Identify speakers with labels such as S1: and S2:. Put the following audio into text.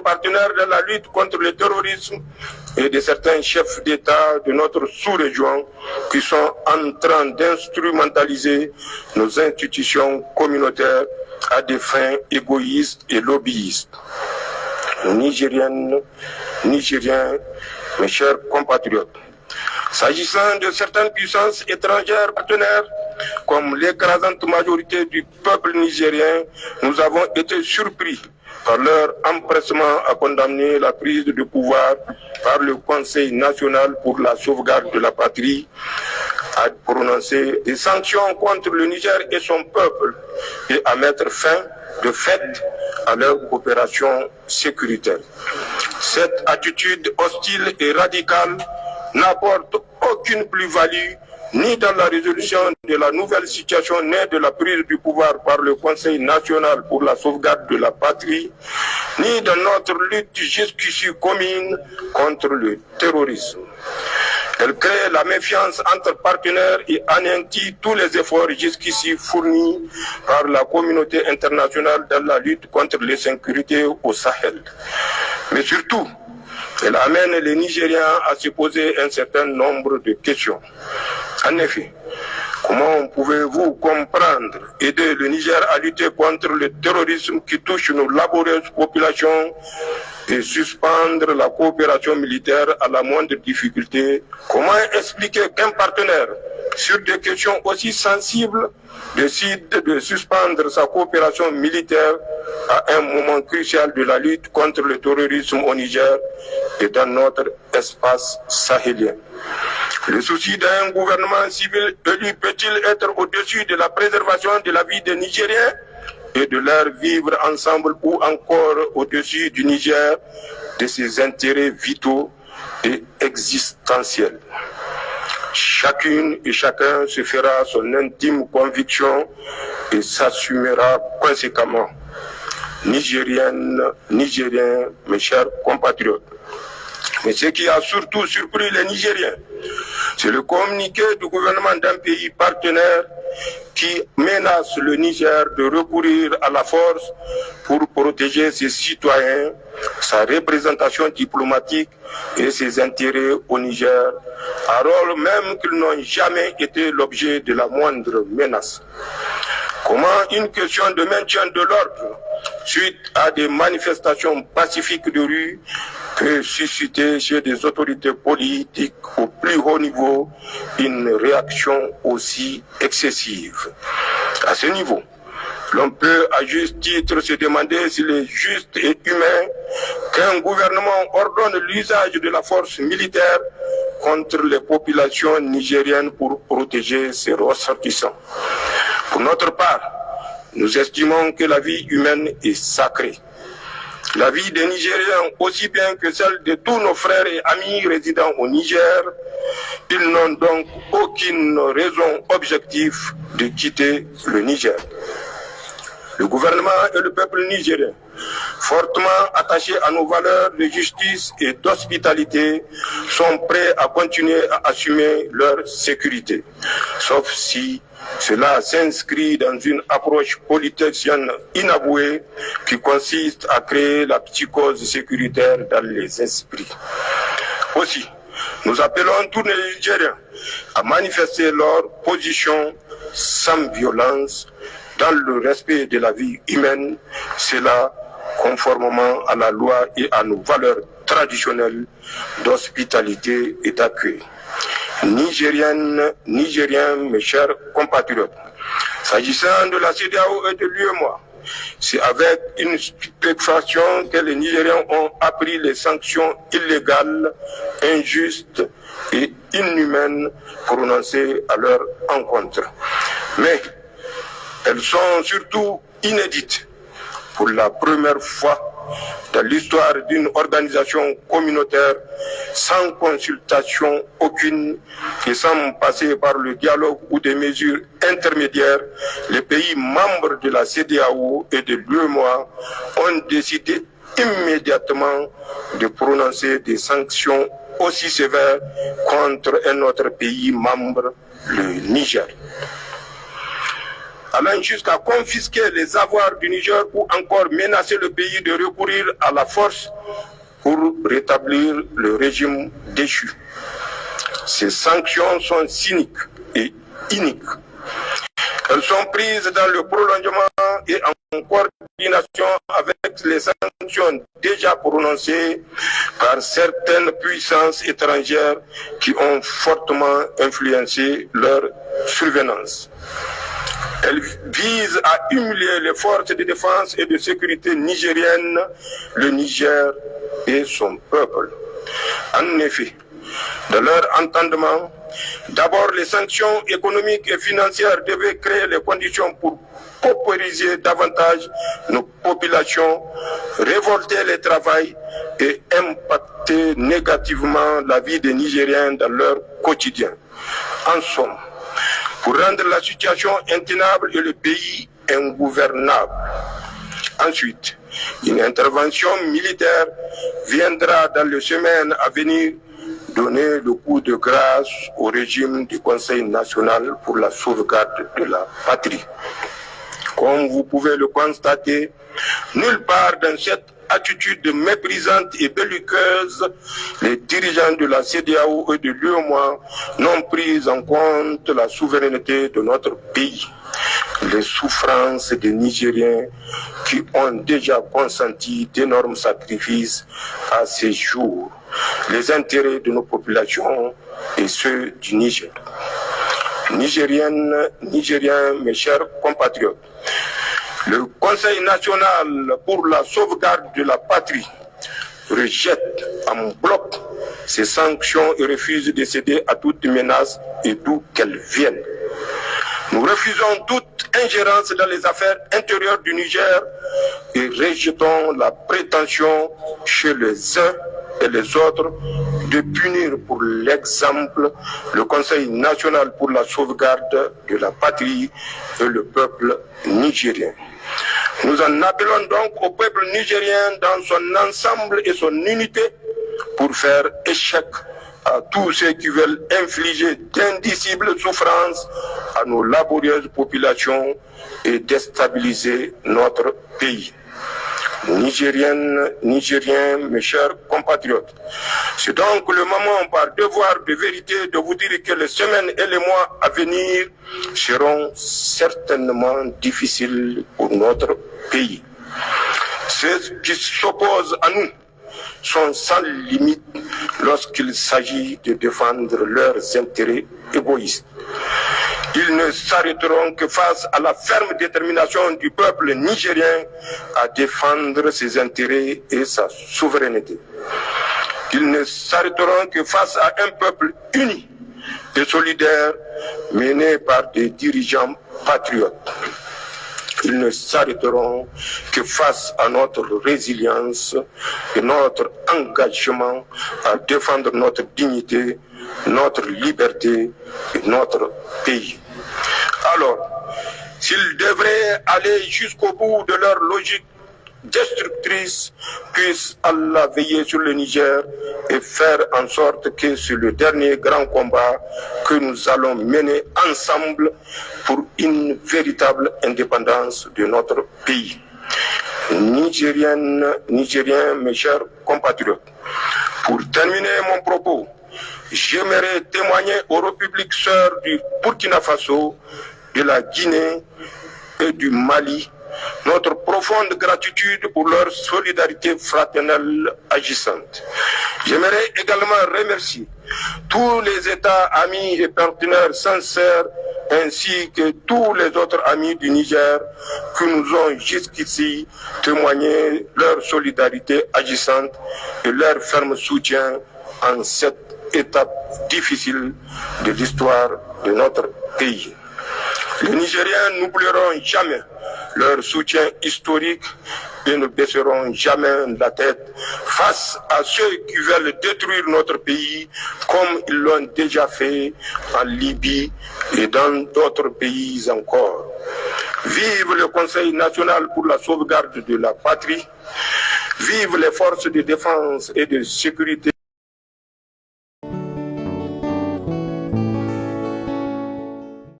S1: partenaires dans la lutte contre le terrorisme et de certains chefs d'État de notre sous-région qui sont en train d'instrumentaliser nos institutions communautaires à des fins égoïstes et lobbyistes. Nigériennes, Nigériens, mes chers compatriotes, s'agissant de certaines puissances étrangères partenaires, comme l'écrasante majorité du peuple nigérien, nous avons été surpris par leur empressement à condamner la prise de pouvoir par le Conseil national pour la sauvegarde de la patrie, à prononcer des sanctions contre le Niger et son peuple et à mettre fin, de fait, à leur coopération sécuritaire. Cette attitude hostile et radicale n'apporte aucune plus-value ni dans la résolution de la nouvelle situation née de la prise du pouvoir par le Conseil national pour la sauvegarde de la patrie, ni dans notre lutte jusqu'ici commune contre le terrorisme. Elle crée la méfiance entre partenaires et anéantit tous les efforts jusqu'ici fournis par la communauté internationale dans la lutte contre l'insécurité au Sahel. Mais surtout, elle amène les Nigériens à se poser un certain nombre de questions. En effet, comment pouvez-vous comprendre, aider le Niger à lutter contre le terrorisme qui touche nos laborieuses populations et suspendre la coopération militaire à la moindre difficulté? Comment expliquer qu'un partenaire, sur des questions aussi sensibles, décide de suspendre sa coopération militaire à un moment crucial de la lutte contre le terrorisme au Niger et dans notre espace sahélien? Le souci d'un gouvernement civil élu peut-il être au-dessus de la préservation de la vie des Nigériens et de leur vivre ensemble, ou encore au-dessus du Niger, de ses intérêts vitaux et existentiels? Chacune et chacun se fera son intime conviction et s'assumera conséquemment. Nigériennes, Nigériens, mes chers compatriotes. Mais ce qui a surtout surpris les Nigériens, c'est le communiqué du gouvernement d'un pays partenaire qui menace le Niger de recourir à la force pour protéger ses citoyens, sa représentation diplomatique et ses intérêts au Niger, alors même qu'ils n'ont jamais été l'objet de la moindre menace. Comment une question de maintien de l'ordre, suite à des manifestations pacifiques de rue, peut susciter chez des autorités politiques au plus haut niveau une réaction aussi excessive? À ce niveau, l'on peut à juste titre se demander s'il est juste et humain qu'un gouvernement ordonne l'usage de la force militaire contre les populations nigériennes pour protéger ses ressortissants. Pour notre part, nous estimons que la vie humaine est sacrée. La vie des Nigériens, aussi bien que celle de tous nos frères et amis résidant au Niger, ils n'ont donc aucune raison objective de quitter le Niger. Le gouvernement et le peuple nigérien, fortement attachés à nos valeurs de justice et d'hospitalité, sont prêts à continuer à assumer leur sécurité, sauf si cela s'inscrit dans une approche politicienne inavouée qui consiste à créer la psychose sécuritaire dans les esprits. Aussi, nous appelons tous les Nigériens à manifester leur position sans violence, dans le respect de la vie humaine, cela conformément à la loi et à nos valeurs traditionnelles d'hospitalité et d'accueil. Nigériennes, Nigériens, mes chers compatriotes, s'agissant de la CEDEAO et de l'UEMOA, c'est avec une stupéfaction que les Nigériens ont appris les sanctions illégales, injustes et inhumaines prononcées à leur encontre. Mais elles sont surtout inédites. Pour la première fois dans l'histoire d'une organisation communautaire, sans consultation aucune et sans passer par le dialogue ou des mesures intermédiaires, les pays membres de la CEDEAO et de l'UEMOA ont décidé immédiatement de prononcer des sanctions aussi sévères contre un autre pays membre, le Niger. allant jusqu'à confisquer les avoirs du Niger ou encore menacer le pays de recourir à la force pour rétablir le régime déchu. Ces sanctions sont cyniques et iniques. Elles sont prises dans le prolongement et en coordination avec les sanctions déjà prononcées par certaines puissances étrangères qui ont fortement influencé leur survenance. Elles visent à humilier les forces de défense et de sécurité nigériennes, le Niger et son peuple. En effet, de leur entendement, d'abord les sanctions économiques et financières devaient créer les conditions pour paupériser davantage nos populations, révolter les travails et impacter négativement la vie des Nigériens dans leur quotidien. En somme, pour rendre la situation intenable et le pays ingouvernable. Ensuite, une intervention militaire viendra dans les semaines à venir donner le coup de grâce au régime du Conseil national pour la sauvegarde de la patrie. Comme vous pouvez le constater, nulle part dans cette attitude méprisante et belliqueuse, les dirigeants de la CEDEAO et de l'UEMOA n'ont pris en compte la souveraineté de notre pays, les souffrances des Nigériens qui ont déjà consenti d'énormes sacrifices à ces jours, les intérêts de nos populations et ceux du Niger. Nigériennes, Nigériens, mes chers compatriotes, le Conseil national pour la sauvegarde de la patrie rejette en bloc ces sanctions et refuse de céder à toute menace et d'où qu'elles viennent. Nous refusons toute ingérence dans les affaires intérieures du Niger et rejetons la prétention chez les uns et les autres de punir pour l'exemple le Conseil national pour la sauvegarde de la patrie et le peuple nigérien. Nous en appelons donc au peuple nigérien dans son ensemble et son unité pour faire échec à tous ceux qui veulent infliger d'indicibles souffrances à nos laborieuses populations et déstabiliser notre pays. Nigériennes, Nigériens, mes chers compatriotes, c'est donc le moment par devoir de vérité de vous dire que les semaines et les mois à venir seront certainement difficiles pour notre pays. Ceux qui s'opposent à nous sont sans limite lorsqu'il s'agit de défendre leurs intérêts égoïstes. Ils ne s'arrêteront que face à la ferme détermination du peuple nigérien à défendre ses intérêts et sa souveraineté. Ils ne s'arrêteront que face à un peuple uni et solidaire mené par des dirigeants patriotes. Ils ne s'arrêteront que face à notre résilience et notre engagement à défendre notre dignité, notre liberté et notre pays. Alors, s'ils devraient aller jusqu'au bout de leur logique destructrice, puisse Allah veiller sur le Niger et faire en sorte que c'est le dernier grand combat que nous allons mener ensemble pour une véritable indépendance de notre pays. Nigériennes, Nigériens, mes chers compatriotes, pour terminer mon propos, j'aimerais témoigner aux républiques sœurs du Burkina Faso, de la Guinée et du Mali notre profonde gratitude pour leur solidarité fraternelle agissante. J'aimerais également remercier tous les États amis et partenaires sincères ainsi que tous les autres amis du Niger qui nous ont jusqu'ici témoigné leur solidarité agissante et leur ferme soutien en cette étape difficile de l'histoire de notre pays. Les Nigériens n'oublieront jamais leur soutien historique et ne baisseront jamais la tête face à ceux qui veulent détruire notre pays comme ils l'ont déjà fait en Libye et dans d'autres pays encore. Vive le Conseil national pour la sauvegarde de la patrie, vive les forces de défense et de sécurité